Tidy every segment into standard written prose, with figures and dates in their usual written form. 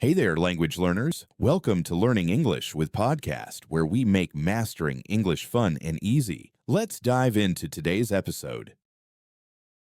Hey there, language learners. Welcome to Learning English with Podcast, where we make mastering English fun and easy. Let's dive into today's episode.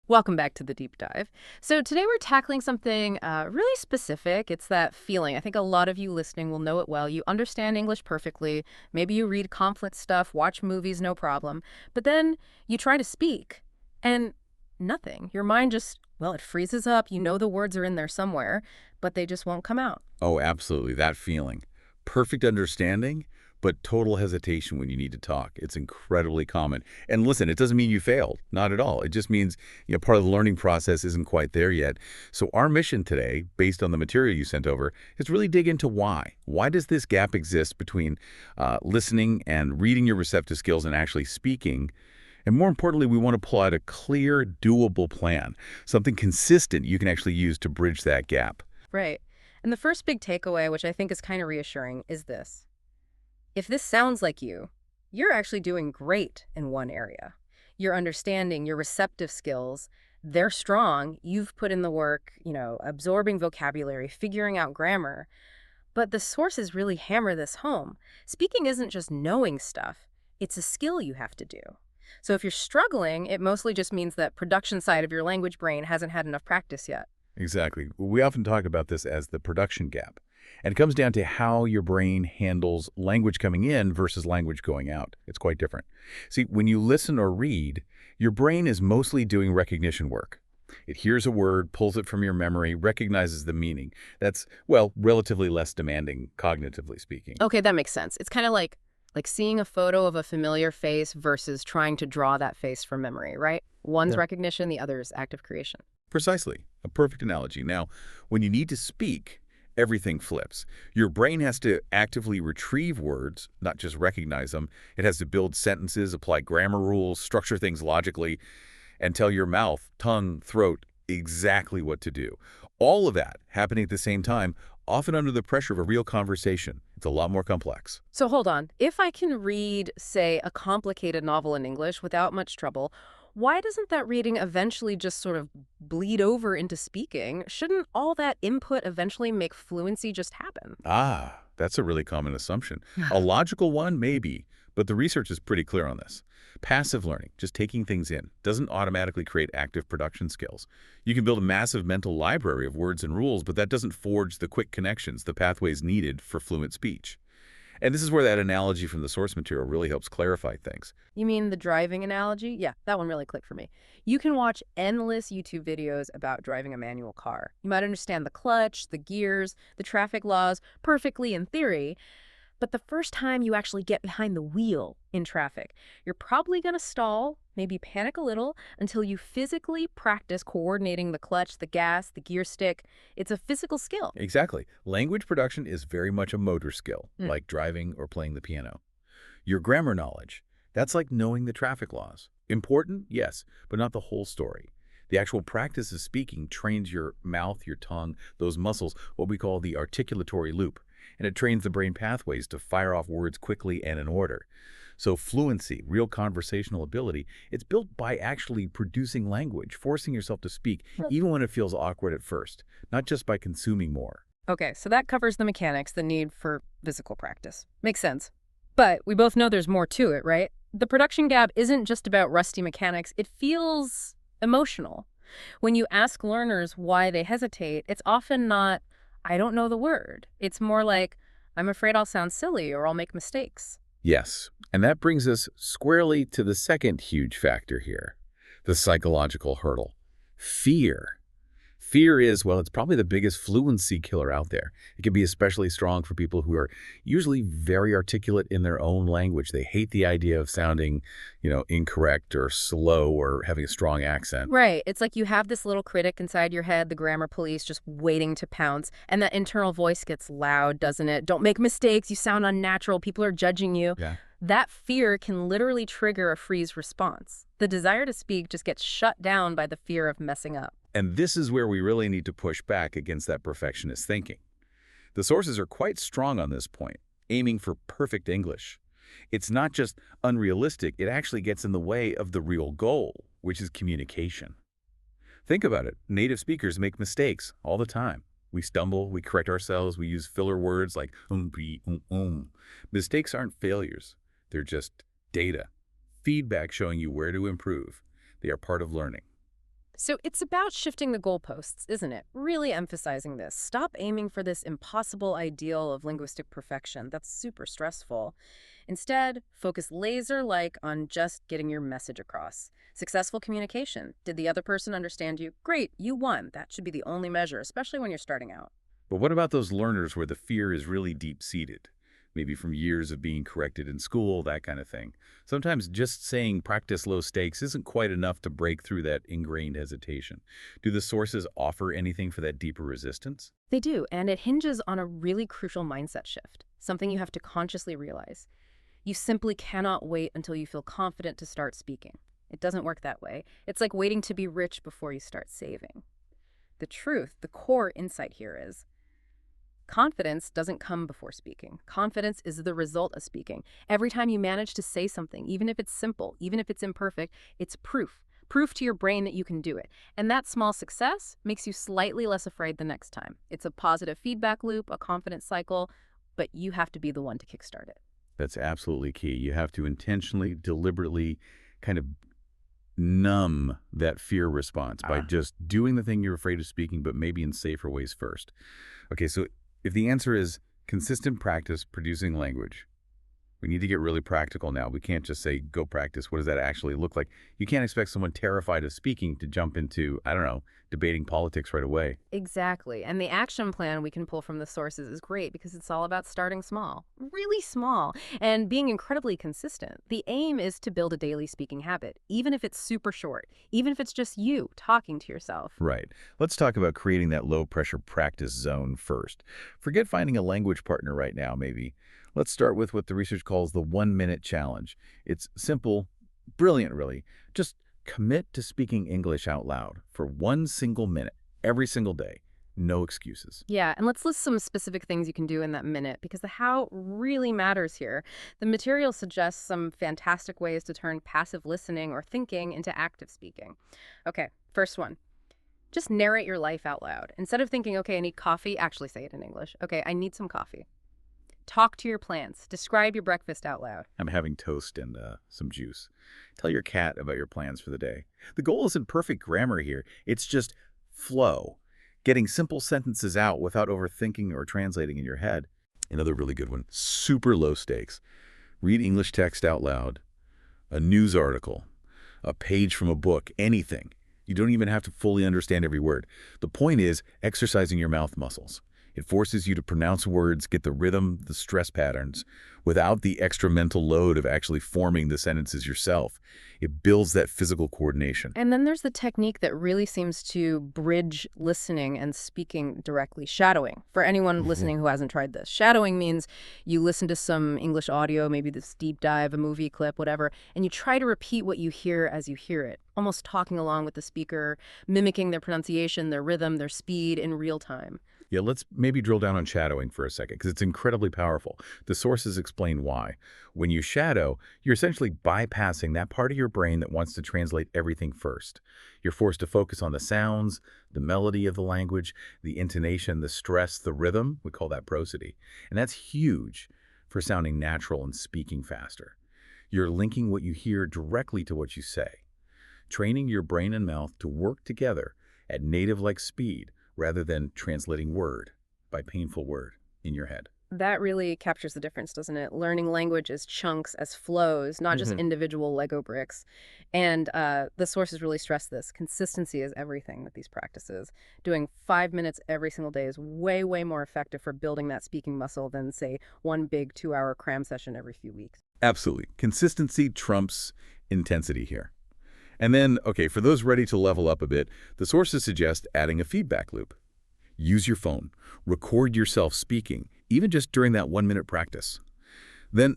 Welcome back to the deep dive. So today we're tackling something really specific. It's that feeling. I think a lot of you listening will know it well. You understand English perfectly. Maybe you read conflict stuff, watch movies, no problem. But then you try to speak and nothing. Your mind just, well, it freezes up. You know the words are in there somewhere, but they just won't come out. Oh, absolutely. That feeling. Perfect understanding, but total hesitation when you need to talk. It's incredibly common. And listen, it doesn't mean you failed. Not at all. It just means, part of the learning process isn't quite there yet. So our mission today, based on the material you sent over, is really dig into why. Why does this gap exist between listening and reading your receptive skills and actually speaking? And more importantly, we want to pull out a clear, doable plan, something consistent you can actually use to bridge that gap. Right. And the first big takeaway, which I think is kind of reassuring, is this. If this sounds like you're actually doing great in one area. Your understanding, your receptive skills, they're strong. You've put in the work, absorbing vocabulary, figuring out grammar. But the sources really hammer this home. Speaking isn't just knowing stuff. It's a skill you have to do. So if you're struggling, it mostly just means that production side of your language brain hasn't had enough practice yet. Exactly. We often talk about this as the production gap. And it comes down to how your brain handles language coming in versus language going out. It's quite different. See, when you listen or read, your brain is mostly doing recognition work. It hears a word, pulls it from your memory, recognizes the meaning. That's, relatively less demanding, cognitively speaking. Okay, that makes sense. It's kind of like seeing a photo of a familiar face versus trying to draw that face from memory, right? One's recognition, the other's active creation. Precisely. A perfect analogy. Now, when you need to speak, everything flips. Your brain has to actively retrieve words, not just recognize them. It has to build sentences, apply grammar rules, structure things logically, and tell your mouth, tongue, throat exactly what to do. All of that happening at the same time, often under the pressure of a real conversation. It's a lot more complex. So hold on. If I can read, say, a complicated novel in English without much trouble, why doesn't that reading eventually just sort of bleed over into speaking? Shouldn't all that input eventually make fluency just happen? That's a really common assumption. A logical one, maybe, but the research is pretty clear on this. Passive learning, just taking things in, doesn't automatically create active production skills. You can build a massive mental library of words and rules, but that doesn't forge the quick connections, the pathways needed for fluent speech. And this is where that analogy from the source material really helps clarify things. You mean the driving analogy? Yeah, that one really clicked for me. You can watch endless YouTube videos about driving a manual car. You might understand the clutch, the gears, the traffic laws perfectly in theory, but the first time you actually get behind the wheel in traffic, you're probably going to stall, maybe panic a little, until you physically practice coordinating the clutch, the gas, the gear stick. It's a physical skill. Exactly. Language production is very much a motor skill, like driving or playing the piano. Your grammar knowledge, that's like knowing the traffic laws. Important? Yes, but not the whole story. The actual practice of speaking trains your mouth, your tongue, those muscles, what we call the articulatory loop. And it trains the brain pathways to fire off words quickly and in order. So fluency, real conversational ability, it's built by actually producing language, forcing yourself to speak, even when it feels awkward at first, not just by consuming more. Okay, so that covers the mechanics, the need for physical practice. Makes sense. But we both know there's more to it, right? The production gap isn't just about rusty mechanics. It feels emotional. When you ask learners why they hesitate, it's often not, I don't know the word. It's more like, I'm afraid I'll sound silly or I'll make mistakes. Yes, and that brings us squarely to the second huge factor here, the psychological hurdle, fear. Fear is, it's probably the biggest fluency killer out there. It can be especially strong for people who are usually very articulate in their own language. They hate the idea of sounding, incorrect or slow or having a strong accent. Right. It's like you have this little critic inside your head, the grammar police, just waiting to pounce. And that internal voice gets loud, doesn't it? Don't make mistakes. You sound unnatural. People are judging you. Yeah. That fear can literally trigger a freeze response. The desire to speak just gets shut down by the fear of messing up. And this is where we really need to push back against that perfectionist thinking. The sources are quite strong on this point, aiming for perfect English. It's not just unrealistic, it actually gets in the way of the real goal, which is communication. Think about it. Native speakers make mistakes all the time. We stumble, we correct ourselves, we use filler words like be, Mistakes aren't failures. They're just data. Feedback showing you where to improve. They are part of learning. So it's about shifting the goalposts, isn't it? Really emphasizing this. Stop aiming for this impossible ideal of linguistic perfection. That's super stressful. Instead, focus laser-like on just getting your message across. Successful communication. Did the other person understand you? Great, you won. That should be the only measure, especially when you're starting out. But what about those learners where the fear is really deep-seated? Maybe from years of being corrected in school, that kind of thing. Sometimes just saying practice low stakes isn't quite enough to break through that ingrained hesitation. Do the sources offer anything for that deeper resistance? They do, and it hinges on a really crucial mindset shift, something you have to consciously realize. You simply cannot wait until you feel confident to start speaking. It doesn't work that way. It's like waiting to be rich before you start saving. The truth, the core insight here is, confidence doesn't come before speaking. Confidence is the result of speaking. Every time you manage to say something, even if it's simple, even if it's imperfect, it's proof. Proof to your brain that you can do it. And that small success makes you slightly less afraid the next time. It's a positive feedback loop, a confidence cycle, but you have to be the one to kickstart it. That's absolutely key. You have to intentionally, deliberately kind of numb that fear response by just doing the thing you're afraid of speaking, but maybe in safer ways first. Okay, so if the answer is consistent practice producing language, we need to get really practical now. We can't just say, go practice. What does that actually look like? You can't expect someone terrified of speaking to jump into, I don't know, debating politics right away. Exactly. And the action plan we can pull from the sources is great because it's all about starting small, really small, and being incredibly consistent. The aim is to build a daily speaking habit, even if it's super short, even if it's just you talking to yourself. Right. Let's talk about creating that low-pressure practice zone first. Forget finding a language partner right now, maybe. Let's start with what the research calls the 1-minute challenge. It's simple, brilliant, really. Just commit to speaking English out loud for 1 single minute, every single day. No excuses. Yeah, and let's list some specific things you can do in that minute because the how really matters here. The material suggests some fantastic ways to turn passive listening or thinking into active speaking. Okay, first one. Just narrate your life out loud. Instead of thinking, okay, I need coffee, actually say it in English. Okay, I need some coffee. Talk to your plants. Describe your breakfast out loud. I'm having toast and some juice. Tell your cat about your plans for the day. The goal isn't perfect grammar here. It's just flow. Getting simple sentences out without overthinking or translating in your head. Another really good one. Super low stakes. Read English text out loud. A news article. A page from a book. Anything. You don't even have to fully understand every word. The point is exercising your mouth muscles. It forces you to pronounce words, get the rhythm, the stress patterns, without the extra mental load of actually forming the sentences yourself. It builds that physical coordination. And then there's the technique that really seems to bridge listening and speaking directly, shadowing. For anyone listening who hasn't tried this, shadowing means you listen to some English audio, maybe this deep dive, a movie clip, whatever, and you try to repeat what you hear as you hear it, almost talking along with the speaker, mimicking their pronunciation, their rhythm, their speed in real time. Yeah, let's maybe drill down on shadowing for a second, because it's incredibly powerful. The sources explain why. When you shadow, you're essentially bypassing that part of your brain that wants to translate everything first. You're forced to focus on the sounds, the melody of the language, the intonation, the stress, the rhythm. We call that prosody. And that's huge for sounding natural and speaking faster. You're linking what you hear directly to what you say, training your brain and mouth to work together at native-like speed, rather than translating word by painful word in your head. That really captures the difference, doesn't it? Learning language as chunks, as flows, not just individual Lego bricks. And the sources really stress this. Consistency is everything with these practices. Doing 5 minutes every single day is way, way more effective for building that speaking muscle than, say, one big 2-hour cram session every few weeks. Absolutely. Consistency trumps intensity here. And then, okay, for those ready to level up a bit, the sources suggest adding a feedback loop. Use your phone. Record yourself speaking, even just during that 1-minute practice. Then,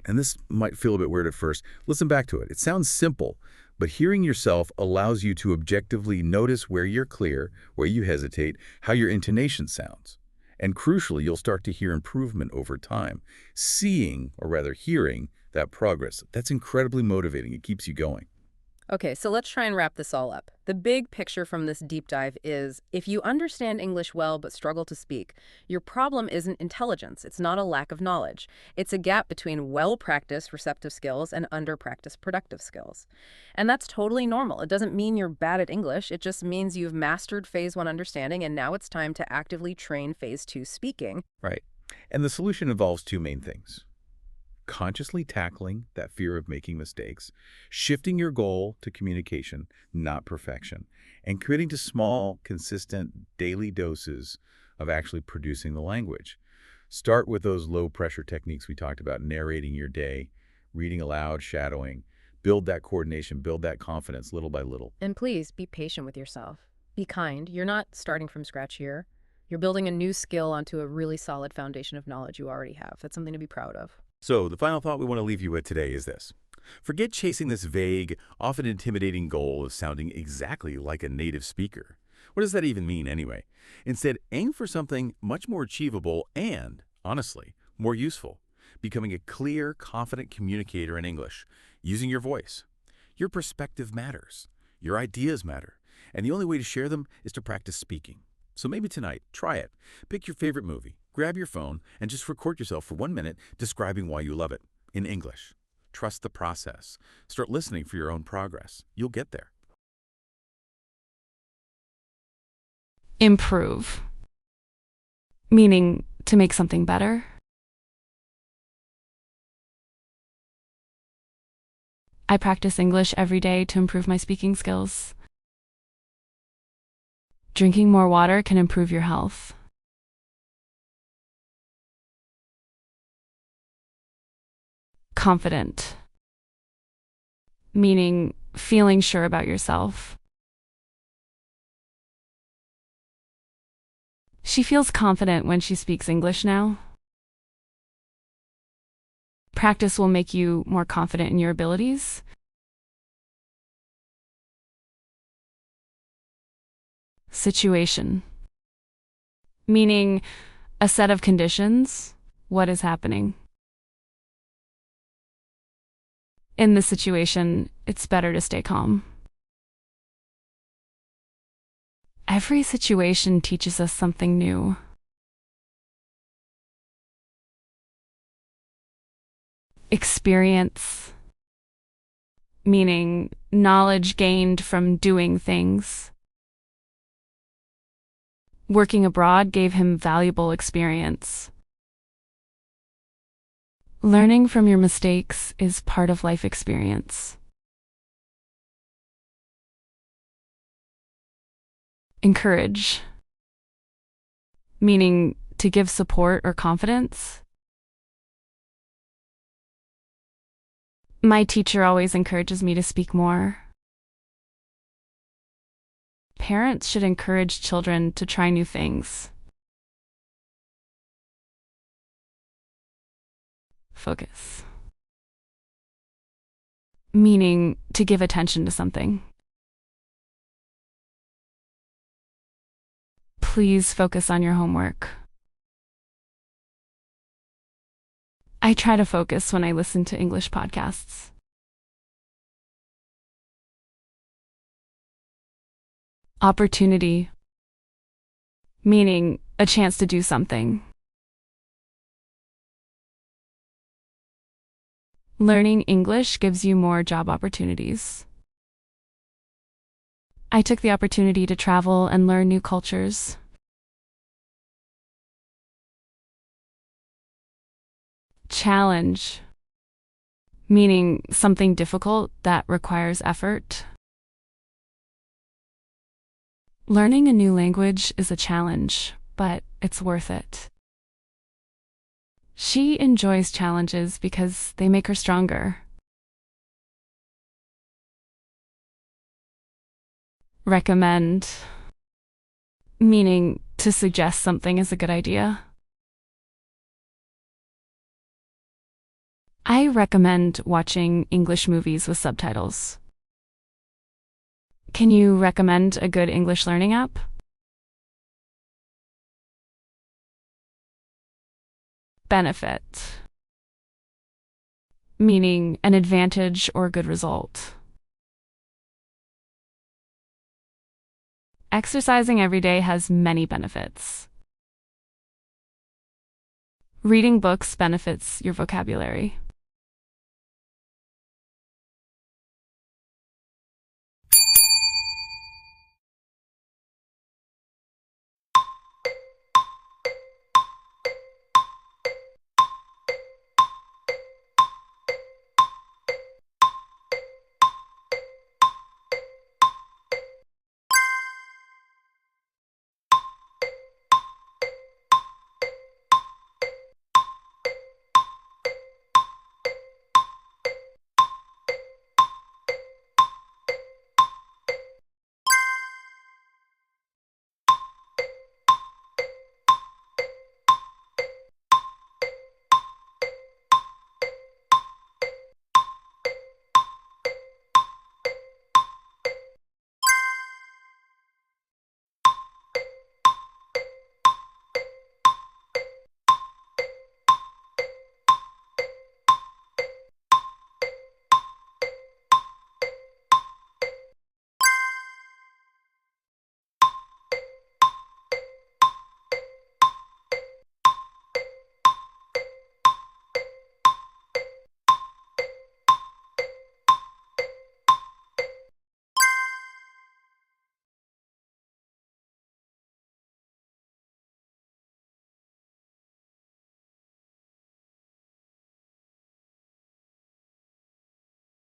and this might feel a bit weird at first, listen back to it. It sounds simple, but hearing yourself allows you to objectively notice where you're clear, where you hesitate, how your intonation sounds. And crucially, you'll start to hear improvement over time. Seeing, or rather hearing, that progress. That's incredibly motivating. It keeps you going. Okay, so let's try and wrap this all up. The big picture from this deep dive is if you understand English well but struggle to speak, your problem isn't intelligence. It's not a lack of knowledge. It's a gap between well-practiced receptive skills and under-practiced productive skills. And that's totally normal. It doesn't mean you're bad at English. It just means you've mastered phase 1 understanding and now it's time to actively train phase 2 speaking. Right. And the solution involves two main things. Consciously tackling that fear of making mistakes, shifting your goal to communication, not perfection, and committing to small, consistent, daily doses of actually producing the language. Start with those low-pressure techniques we talked about, narrating your day, reading aloud, shadowing. Build that coordination, build that confidence little by little. And please be patient with yourself. Be kind. You're not starting from scratch here. You're building a new skill onto a really solid foundation of knowledge you already have. That's something to be proud of. So the final thought we want to leave you with today is this. Forget chasing this vague, often intimidating goal of sounding exactly like a native speaker. What does that even mean anyway? Instead, aim for something much more achievable and, honestly, more useful. Becoming a clear, confident communicator in English, using your voice. Your perspective matters. Your ideas matter. And the only way to share them is to practice speaking. So maybe tonight, try it. Pick your favorite movie, grab your phone, and just record yourself for 1 minute describing why you love it in English. Trust the process. Start listening for your own progress. You'll get there. Improve. Meaning to make something better. I practice English every day to improve my speaking skills. Drinking more water can improve your health. Confident. Meaning feeling sure about yourself. She feels confident when she speaks English now. Practice will make you more confident in your abilities. Situation. Meaning a set of conditions. What is happening? In this situation, it's better to stay calm. Every situation teaches us something new. Experience. Meaning knowledge gained from doing things. Working abroad gave him valuable experience. Learning from your mistakes is part of life experience. Encourage. Meaning to give support or confidence. My teacher always encourages me to speak more. Parents should encourage children to try new things. Focus. Meaning to give attention to something. Please focus on your homework. I try to focus when I listen to English podcasts. Opportunity. Meaning a chance to do something. Learning English gives you more job opportunities. I took the opportunity to travel and learn new cultures. Challenge. Meaning something difficult that requires effort. Learning a new language is a challenge, but it's worth it. She enjoys challenges because they make her stronger. Recommend. Meaning to suggest something is a good idea. I recommend watching English movies with subtitles. Can you recommend a good English learning app? Benefit. Meaning an advantage or good result. Exercising every day has many benefits. Reading books benefits your vocabulary.